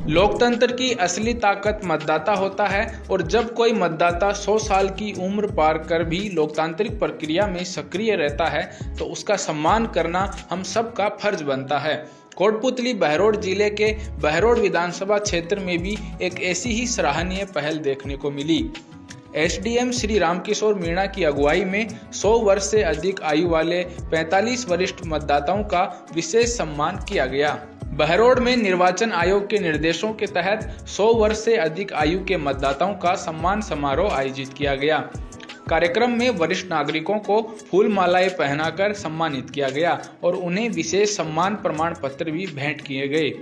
लोकतंत्र की असली ताकत मतदाता होता है और जब कोई मतदाता 100 साल की उम्र पार कर भी लोकतांत्रिक प्रक्रिया में सक्रिय रहता है तो उसका सम्मान करना हम सबका फर्ज बनता है। कोटपुतली बहरोड जिले के बहरोड विधानसभा क्षेत्र में भी एक ऐसी ही सराहनीय पहल देखने को मिली। एसडीएम श्री रामकिशोर मीणा की अगुवाई में 100 वर्ष से अधिक आयु वाले 45 वरिष्ठ मतदाताओं का विशेष सम्मान किया गया। बहरोड में निर्वाचन आयोग के निर्देशों के तहत 100 वर्ष से अधिक आयु के मतदाताओं का सम्मान समारोह आयोजित किया गया। कार्यक्रम में वरिष्ठ नागरिकों को फूल मालाएं पहनाकर सम्मानित किया गया और उन्हें विशेष सम्मान प्रमाण पत्र भी भेंट किए गए।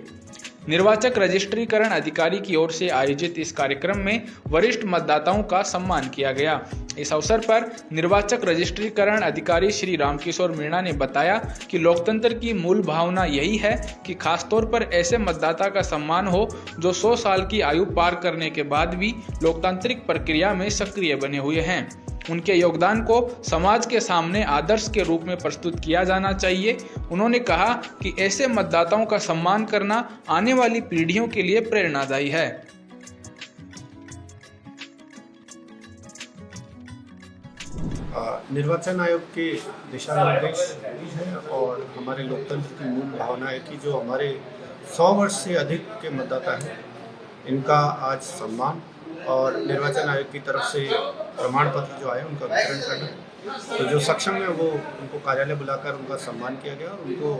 निर्वाचक रजिस्ट्रीकरण अधिकारी की ओर से आयोजित इस कार्यक्रम में वरिष्ठ मतदाताओं का सम्मान किया गया। इस अवसर पर निर्वाचक रजिस्ट्रीकरण अधिकारी श्री रामकिशोर मीणा ने बताया कि लोकतंत्र की मूल भावना यही है कि खासतौर पर ऐसे मतदाता का सम्मान हो जो 100 साल की आयु पार करने के बाद भी लोकतांत्रिक प्रक्रिया में सक्रिय बने हुए हैं। उनके योगदान को समाज के सामने आदर्श के रूप में प्रस्तुत किया जाना चाहिए। उन्होंने कहा कि ऐसे मतदाताओं का सम्मान करना आने वाली पीढ़ियों के लिए प्रेरणादायी है। निर्वाचन आयोग के दिशा निर्देश है और हमारे लोकतंत्र की मूल भावना है कि जो हमारे 100 वर्ष से अधिक के मतदाता हैं इनका आज सम्मान और निर्वाचन आयोग की तरफ से प्रमाण पत्र जो आए उनका वितरण करना। तो जो सक्षम है वो उनको कार्यालय बुलाकर उनका सम्मान किया गया और उनको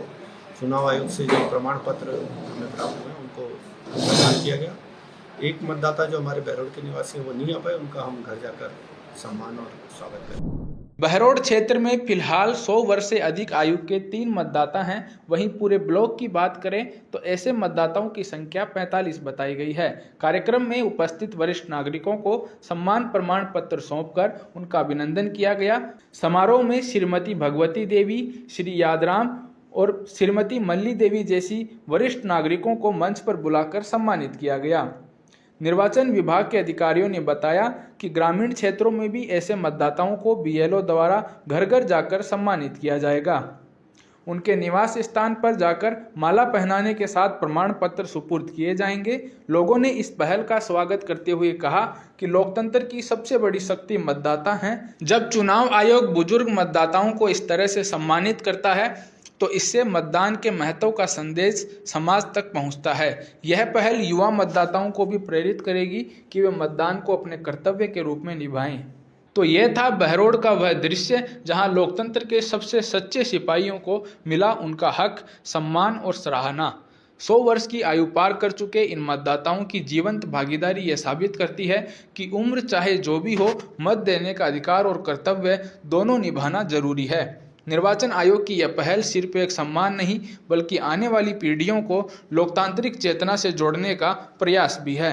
चुनाव आयोग से जो प्रमाण पत्र हमें प्राप्त हुए उनको प्रदान किया गया। एक मतदाता जो हमारे बहरोड के निवासी हैं वो नहीं आ पाए, उनका हम घर जाकर सम्मान और स्वागत करें। बहरोड क्षेत्र में फिलहाल 100 वर्ष से अधिक आयु के 3 मतदाता हैं। वहीं पूरे ब्लॉक की बात करें तो ऐसे मतदाताओं की संख्या 45 बताई गई है। कार्यक्रम में उपस्थित वरिष्ठ नागरिकों को सम्मान प्रमाण पत्र सौंपकर उनका अभिनंदन किया गया। समारोह में श्रीमती भगवती देवी, श्री यादराम और श्रीमती मल्ली देवी जैसी वरिष्ठ नागरिकों को मंच पर बुलाकर सम्मानित किया गया। निर्वाचन विभाग के अधिकारियों ने बताया कि ग्रामीण क्षेत्रों में भी ऐसे मतदाताओं को बीएलओ द्वारा घर घर जाकर सम्मानित किया जाएगा। उनके निवास स्थान पर जाकर माला पहनाने के साथ प्रमाण पत्र सुपुर्द किए जाएंगे। लोगों ने इस पहल का स्वागत करते हुए कहा कि लोकतंत्र की सबसे बड़ी शक्ति मतदाता हैं। जब चुनाव आयोग बुजुर्ग मतदाताओं को इस तरह से सम्मानित करता है तो इससे मतदान के महत्व का संदेश समाज तक पहुंचता है। यह पहल युवा मतदाताओं को भी प्रेरित करेगी कि वे मतदान को अपने कर्तव्य के रूप में निभाएं। तो यह था बहरोड का वह दृश्य जहां लोकतंत्र के सबसे सच्चे सिपाहियों को मिला उनका हक, सम्मान और सराहना। 100 वर्ष की आयु पार कर चुके इन मतदाताओं की जीवंत भागीदारी यह साबित करती है कि उम्र चाहे जो भी हो, मत देने का अधिकार और कर्तव्य दोनों निभाना जरूरी है। निर्वाचन आयोग की यह पहल सिर्फ एक सम्मान नहीं बल्कि आने वाली पीढ़ियों को लोकतांत्रिक चेतना से जोड़ने का प्रयास भी है।